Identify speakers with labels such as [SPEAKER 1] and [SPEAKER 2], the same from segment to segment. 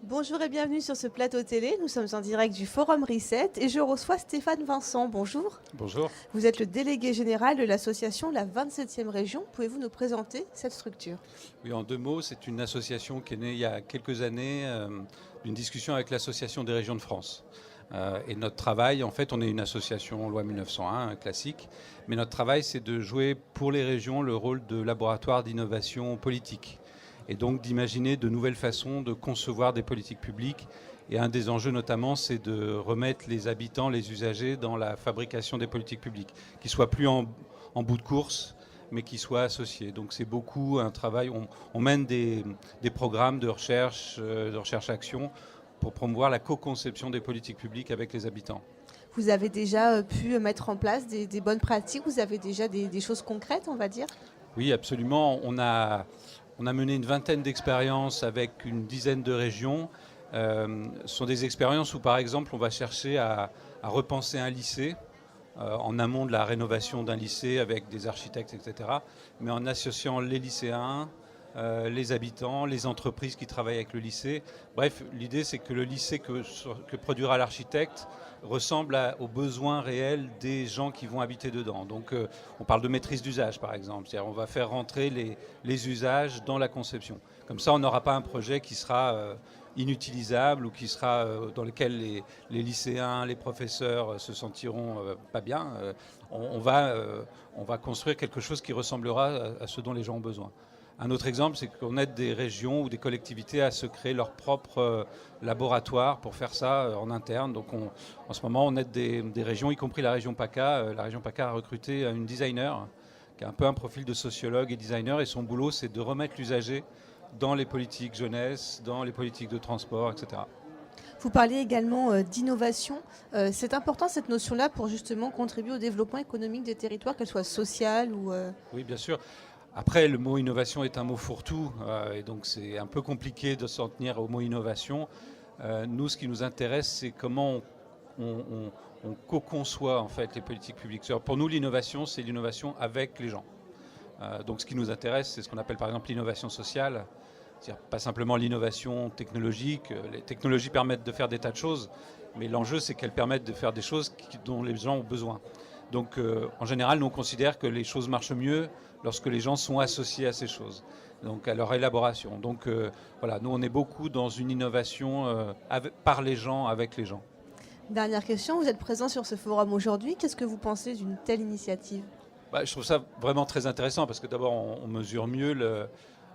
[SPEAKER 1] Bonjour et bienvenue sur ce plateau télé. Nous sommes en direct du Forum Reset et je reçois Stéphane Vincent. Bonjour.
[SPEAKER 2] Bonjour.
[SPEAKER 1] Vous êtes le délégué général de l'association La 27e Région. Pouvez-vous nous présenter cette structure?
[SPEAKER 2] Oui, en deux mots, c'est une association qui est née il y a quelques années d'une discussion avec l'Association des régions de France. Et notre travail, en fait, on est une association loi 1901, classique, mais notre travail, c'est de jouer pour les régions le rôle de laboratoire d'innovation politique. Et donc d'imaginer de nouvelles façons de concevoir des politiques publiques. Et un des enjeux notamment, c'est de remettre les habitants, les usagers dans la fabrication des politiques publiques, qui ne soient plus en bout de course, mais qui soient associés. Donc c'est beaucoup un travail, on mène des programmes de recherche-action pour promouvoir la co-conception des politiques publiques avec les habitants.
[SPEAKER 1] Vous avez déjà pu mettre en place des bonnes pratiques? Vous avez déjà des choses concrètes, on va dire?
[SPEAKER 2] Oui, absolument. On a mené une vingtaine d'expériences avec une dizaine de régions. Ce sont des expériences où, par exemple, on va chercher à repenser un lycée en amont de la rénovation d'un lycée avec des architectes, etc., mais en associant les lycéens, les habitants, les entreprises qui travaillent avec le lycée. Bref, l'idée, c'est que le lycée que produira l'architecte ressemble aux besoins réels des gens qui vont habiter dedans. Donc on parle de maîtrise d'usage, par exemple. C'est-à-dire on va faire rentrer les usages dans la conception. Comme ça, on n'aura pas un projet qui sera inutilisable ou qui sera dans lequel les lycéens, les professeurs se sentiront pas bien. On va construire quelque chose qui ressemblera à ce dont les gens ont besoin. Un autre exemple, c'est qu'on aide des régions ou des collectivités à se créer leur propre laboratoire pour faire ça en interne. Donc en ce moment, on aide des régions, y compris la région PACA. La région PACA a recruté une designer qui a un peu un profil de sociologue et designer. Et son boulot, c'est de remettre l'usager dans les politiques jeunesse, dans les politiques de transport, etc.
[SPEAKER 1] Vous parliez également d'innovation. C'est important cette notion-là pour justement contribuer au développement économique des territoires, qu'elle soit sociale ou...
[SPEAKER 2] Oui, bien sûr. Après, le mot innovation est un mot fourre-tout, et donc c'est un peu compliqué de s'en tenir au mot innovation. Nous, ce qui nous intéresse, c'est comment on co-conçoit en fait les politiques publiques. Pour nous, l'innovation, c'est l'innovation avec les gens. Donc ce qui nous intéresse, c'est ce qu'on appelle par exemple l'innovation sociale. C'est-à-dire pas simplement l'innovation technologique. Les technologies permettent de faire des tas de choses, mais l'enjeu, c'est qu'elles permettent de faire des choses dont les gens ont besoin. Donc en général, nous on considère que les choses marchent mieux lorsque les gens sont associés à ces choses, donc à leur élaboration. Donc voilà, nous on est beaucoup dans une innovation par les gens, avec les gens.
[SPEAKER 1] Dernière question, vous êtes présent sur ce forum aujourd'hui. Qu'est-ce que vous pensez d'une telle initiative?
[SPEAKER 2] Je trouve ça vraiment très intéressant parce que d'abord on mesure mieux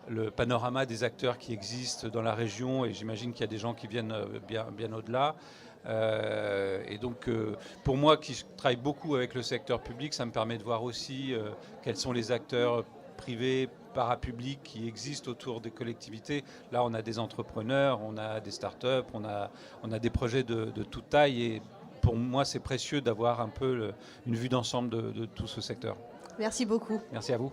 [SPEAKER 2] le panorama des acteurs qui existent dans la région, et j'imagine qu'il y a des gens qui viennent bien au-delà. Et donc pour moi qui travaille beaucoup avec le secteur public, ça me permet de voir aussi quels sont les acteurs privés, parapublics qui existent autour des collectivités. Là on a des entrepreneurs, on a des startups, on a des projets de toute taille, et pour moi c'est précieux d'avoir un peu une vue d'ensemble de tout ce secteur.
[SPEAKER 1] Merci beaucoup.
[SPEAKER 2] Merci à vous.